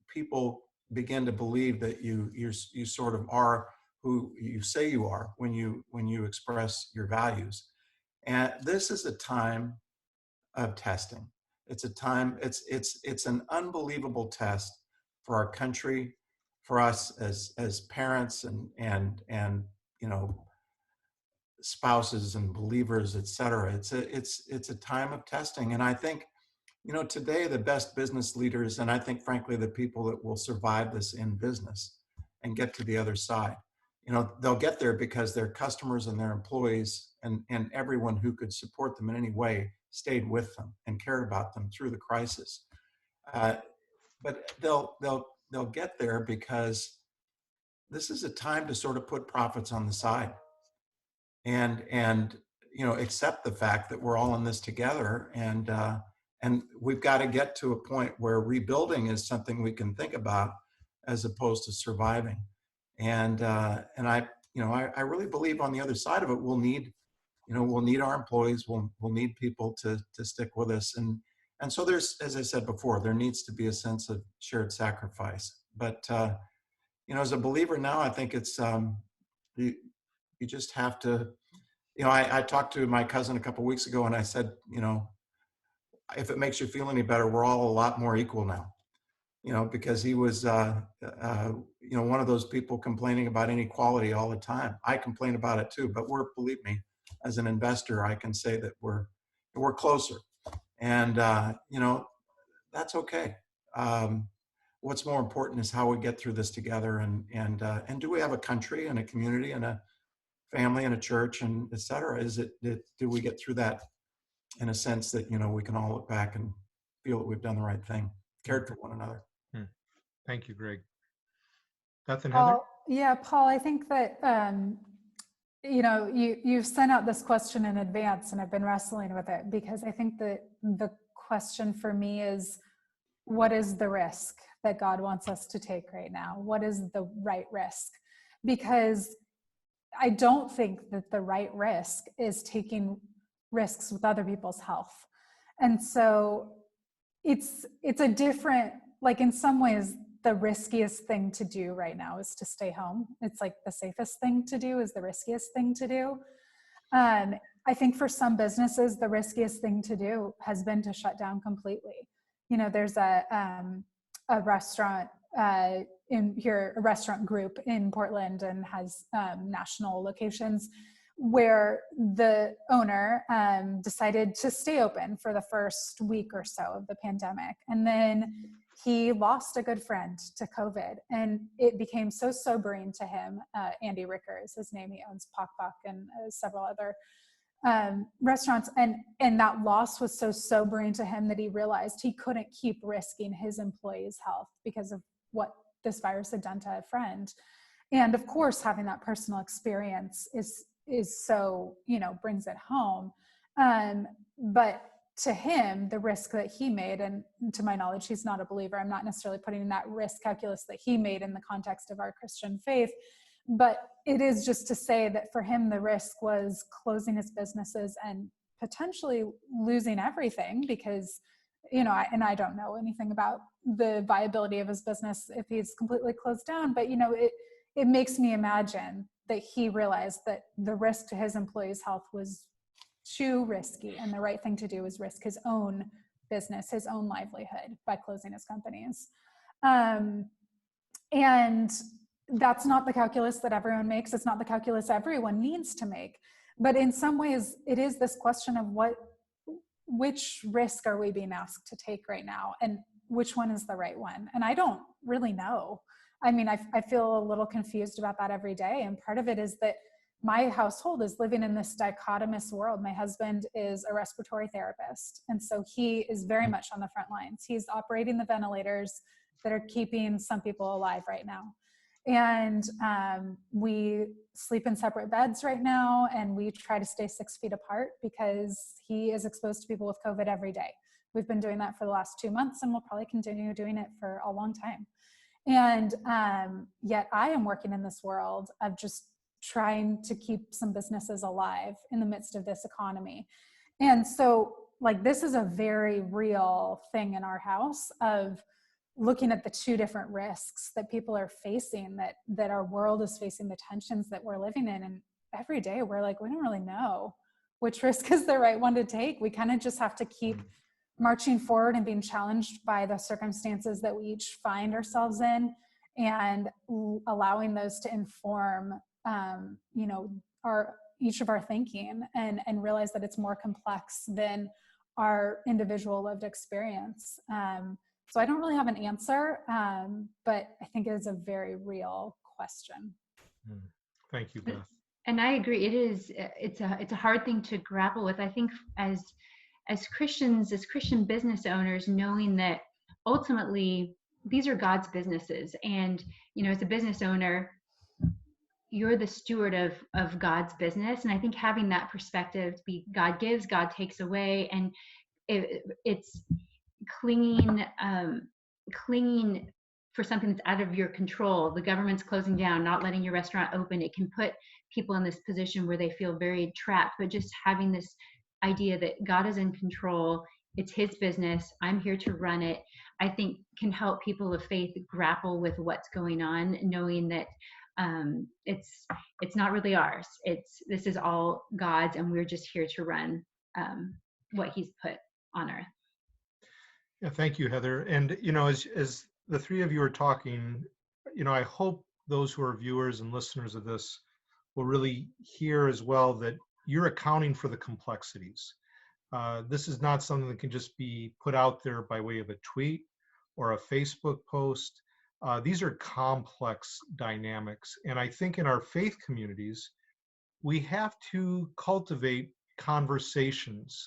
people begin to believe that you sort of are who you say you are when you express your values. And this is a time of testing. It's a time, it's an unbelievable test for our country, for us as parents and spouses and believers, et cetera. It's a time of testing. And I think, today the best business leaders, and I think frankly the people that will survive this in business and get to the other side, they'll get there because their customers and their employees and everyone who could support them in any way stayed with them and cared about them through the crisis. But they'll get there because this is a time to sort of put profits on the side and accept the fact that we're all in this together, and we've got to get to a point where rebuilding is something we can think about as opposed to surviving. And I really believe on the other side of it, we'll need our employees, we'll need people to stick with us, and so there's, as I said before, there needs to be a sense of shared sacrifice. But as a believer now, I think it's you just have to, I talked to my cousin a couple of weeks ago, and I said, if it makes you feel any better, we're all a lot more equal now, because he was, one of those people complaining about inequality all the time. I complain about it too, but believe me, as an investor, I can say that we're closer, and that's okay. What's more important is how we get through this together, and do we have a country and a community and a family and a church and et cetera? Do we get through that in a sense that, we can all look back and feel that we've done the right thing? cared for one another. Thank you, Greg. Beth and Heather? Paul, I think that, you've sent out this question in advance and I've been wrestling with it because I think that the question for me is, what is the risk that God wants us to take right now? What is the right risk? Because I don't think that the right risk is taking risks with other people's health. And so it's a different, like in some ways, the riskiest thing to do right now is to stay home. It's like the safest thing to do is the riskiest thing to do. I think for some businesses, the riskiest thing to do has been to shut down completely. There's a restaurant a restaurant group in Portland and has national locations where the owner decided to stay open for the first week or so of the pandemic. And then he lost a good friend to COVID, and it became so sobering to him. Andy Ricker is his name. He owns Pok Pok and several other restaurants. And that loss was so sobering to him that he realized he couldn't keep risking his employees' health because of what this virus had done to a friend. And of course, having that personal experience is so, brings it home. But to him, the risk that he made, and to my knowledge, he's not a believer. I'm not necessarily putting that risk calculus that he made in the context of our Christian faith, but it is just to say that for him, the risk was closing his businesses and potentially losing everything because, I don't know anything about the viability of his business if he's completely closed down, but, it makes me imagine that he realized that the risk to his employees' health was too risky, and the right thing to do is risk his own business, his own livelihood by closing his companies. And that's not the calculus that everyone makes. It's not the calculus everyone needs to make. But in some ways, it is this question of which risk are we being asked to take right now, and which one is the right one? And I don't really know. I mean, I feel a little confused about that every day. And part of it is that my household is living in this dichotomous world. My husband is a respiratory therapist, and so he is very much on the front lines. He's operating the ventilators that are keeping some people alive right now. And we sleep in separate beds right now, and we try to stay 6 feet apart because he is exposed to people with COVID every day. We've been doing that for the last 2 months, and we'll probably continue doing it for a long time. And yet I am working in this world of just trying to keep some businesses alive in the midst of this economy. And so, this is a very real thing in our house of looking at the two different risks that people are facing, that our world is facing, the tensions that we're living in. And every day we're like, we don't really know which risk is the right one to take. We kind of just have to keep marching forward and being challenged by the circumstances that we each find ourselves in, and allowing those to inform, each of our thinking, and realize that it's more complex than our individual lived experience. So I don't really have an answer, but I think it is a very real question. Thank you, Beth. And I agree. It's a hard thing to grapple with. I think as Christians, as Christian business owners, knowing that ultimately these are God's businesses, and as a business owner, you're the steward of God's business. And I think having that perspective, God gives, God takes away, and it's clinging for something that's out of your control. The government's closing down, not letting your restaurant open. It can put people in this position where they feel very trapped. But just having this idea that God is in control, it's his business, I'm here to run it, I think can help people of faith grapple with what's going on, knowing that it's not really ours. This is all God's, and we're just here to run what he's put on earth. Yeah, thank you, Heather. And as the three of you are talking, I hope those who are viewers and listeners of this will really hear as well that you're accounting for the complexities. This is not something that can just be put out there by way of a tweet or a Facebook post. These are complex dynamics. And I think in our faith communities, we have to cultivate conversations.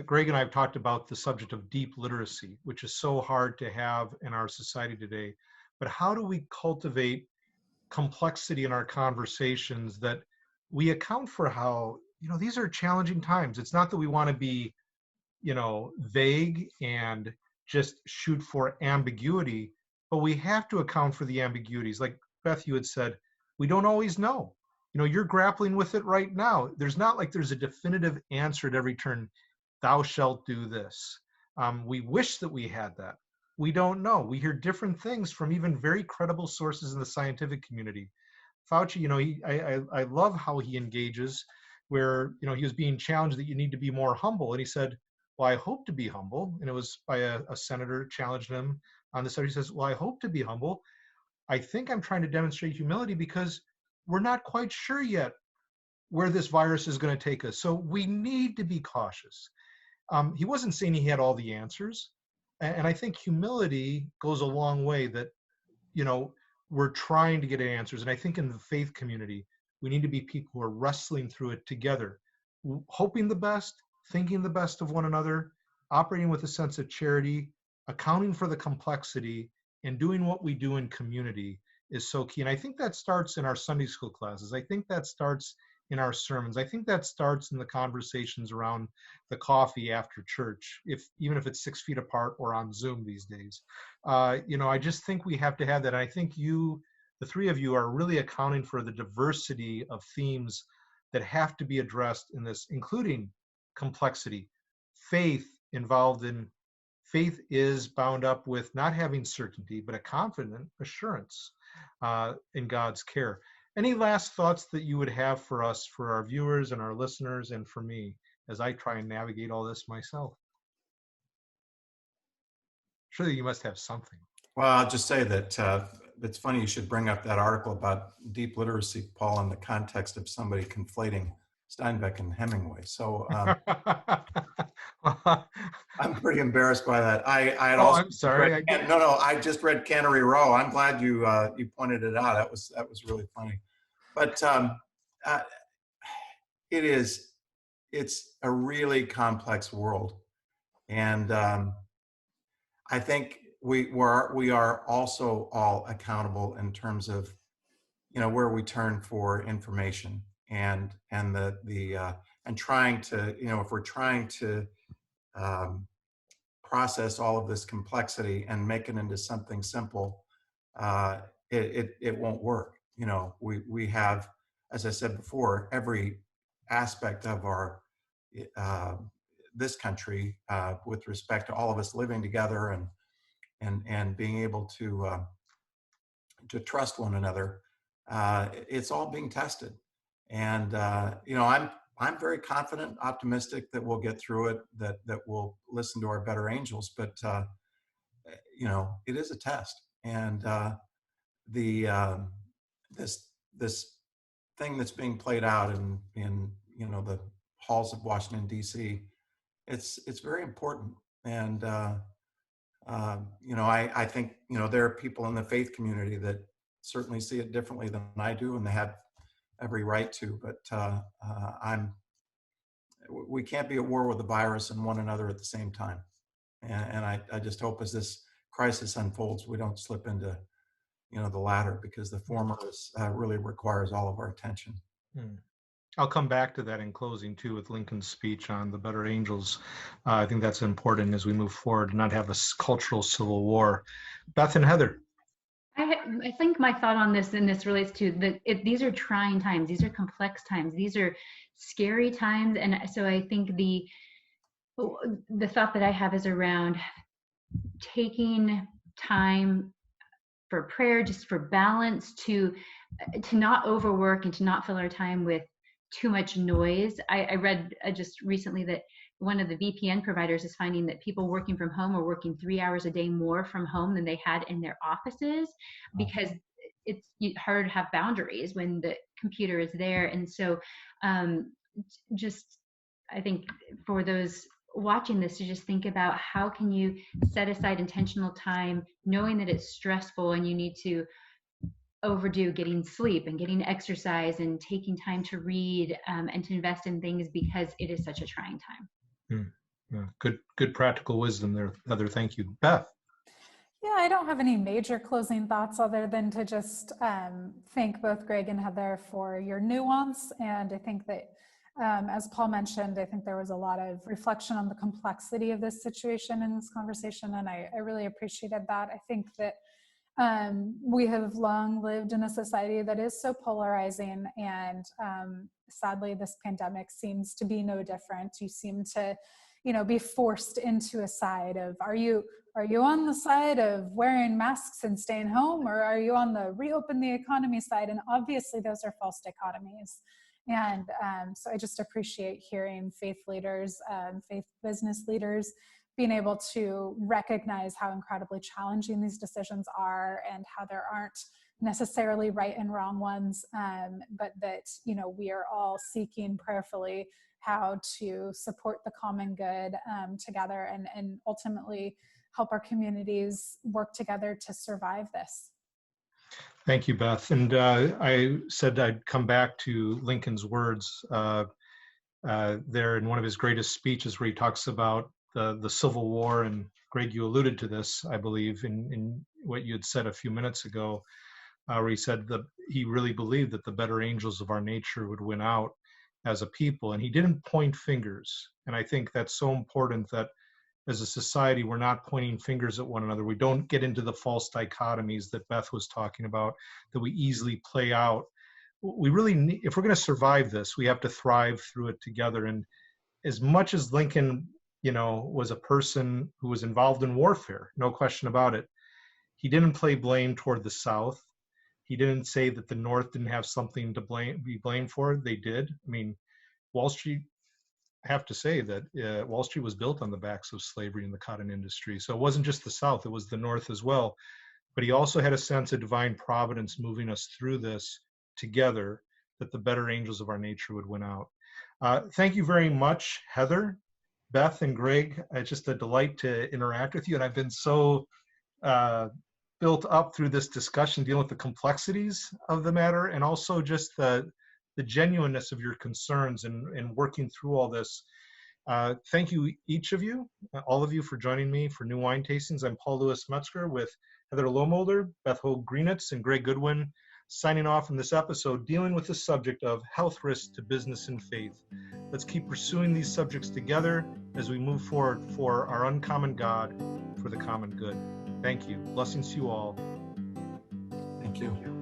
Greg and I have talked about the subject of deep literacy, which is so hard to have in our society today. But how do we cultivate complexity in our conversations that we account for how, these are challenging times. It's not that we want to be, vague and just shoot for ambiguity, but we have to account for the ambiguities. Like Beth, you had said, we don't always know. You're grappling with it right now. There's not like there's a definitive answer at every turn. Thou shalt do this. We wish that we had that. We don't know. We hear different things from even very credible sources in the scientific community. Fauci, I love how he engages, where he was being challenged that you need to be more humble, and he said, "Well, I hope to be humble." And it was by a senator challenged him on the subject. He says, "Well, I hope to be humble. I think I'm trying to demonstrate humility because we're not quite sure yet where this virus is going to take us. So we need to be cautious." He wasn't saying he had all the answers. And I think humility goes a long way, that, we're trying to get answers. And I think in the faith community, we need to be people who are wrestling through it together, hoping the best, thinking the best of one another, operating with a sense of charity, accounting for the complexity, and doing what we do in community is so key. And I think that starts in our Sunday school classes. I think that starts in our sermons. I think that starts in the conversations around the coffee after church, even if it's 6 feet apart or on Zoom these days. I just think we have to have that. And I think the three of you, are really accounting for the diversity of themes that have to be addressed in this, including complexity. Faith is bound up with not having certainty, but a confident assurance in God's care. Any last thoughts that you would have for us, for our viewers and our listeners, and for me, as I try and navigate all this myself? Surely you must have something. Well, I'll just say that it's funny you should bring up that article about deep literacy, Paul, in the context of somebody conflating Steinbeck and Hemingway. So I'm pretty embarrassed by that. I had also I'm sorry. I just read Cannery Row. I'm glad you pointed it out. That was really funny. But it's a really complex world, and I think we are also all accountable in terms of where we turn for information, and trying to if we're trying to process all of this complexity and make it into something simple, it won't work. We have, as I said before, every aspect of our this country with respect to all of us living together and being able to trust one another. It's all being tested, and I'm very confident, optimistic that we'll get through it. That we'll listen to our better angels, but it is a test, and this thing that's being played out in the halls of Washington, D.C., it's very important. And I think there are people in the faith community that certainly see it differently than I do, and they have every right to. But we can't be at war with the virus and one another at the same time. And I just hope as this crisis unfolds, we don't slip into the latter, because the former really requires all of our attention. I'll come back to that in closing too, with Lincoln's speech on the better angels. I think that's important as we move forward and not have a cultural civil war. Beth and Heather. I think my thought on this, and this relates to these are trying times, these are complex times, these are scary times. And so I think the thought that I have is around taking time for prayer, just for balance, to not overwork and to not fill our time with too much noise. I read just recently that one of the VPN providers is finding that people working from home are working 3 hours a day more from home than they had in their offices, because it's harder to have boundaries when the computer is there. And so I think for those watching this, to just think about how can you set aside intentional time, knowing that it's stressful and you need to overdo getting sleep and getting exercise and taking time to read and to invest in things, because it is such a trying time. Good practical wisdom there, Heather. Thank you. Beth. Yeah, I don't have any major closing thoughts other than to just thank both Greg and Heather for your nuance. And I think that, as Paul mentioned, I think there was a lot of reflection on the complexity of this situation in this conversation, and I really appreciated that. I think that we have long lived in a society that is so polarizing, and sadly, this pandemic seems to be no different. You seem to, be forced into a side of, are you on the side of wearing masks and staying home, or are you on the reopen the economy side? And obviously, those are false dichotomies. And so I just appreciate hearing faith leaders, faith business leaders, being able to recognize how incredibly challenging these decisions are and how there aren't necessarily right and wrong ones, but that, we are all seeking prayerfully how to support the common good together and ultimately help our communities work together to survive this. Thank you, Beth. And I said I'd come back to Lincoln's words there in one of his greatest speeches where he talks about the Civil War. And Greg, you alluded to this, I believe, in what you had said a few minutes ago, where he said that he really believed that the better angels of our nature would win out as a people. And he didn't point fingers. And I think that's so important that as a society, we're not pointing fingers at one another. We don't get into the false dichotomies that Beth was talking about, that we easily play out. We really need, if we're going to survive this, we have to thrive through it together. And as much as Lincoln, was a person who was involved in warfare, no question about it, he didn't play blame toward the South. He didn't say that the North didn't have something to be blamed for. They did. I mean, Wall Street, I have to say that Wall Street was built on the backs of slavery and the cotton industry. So it wasn't just the South, it was the North as well. But he also had a sense of divine providence moving us through this together, that the better angels of our nature would win out. Thank you very much, Heather, Beth, and Greg. It's just a delight to interact with you. And I've been so built up through this discussion, dealing with the complexities of the matter, and also just the genuineness of your concerns and working through all this. Thank you, each of you, all of you, for joining me for New Wine Tastings. I'm Paul Lewis Metzger with Heather Lowe, Beth Hogue-Greenitz, and Greg Goodwin, signing off in this episode dealing with the subject of health risks to business and faith. Let's keep pursuing these subjects together as we move forward for our uncommon God, for the common good. Thank you. Blessings to you all. Thank you.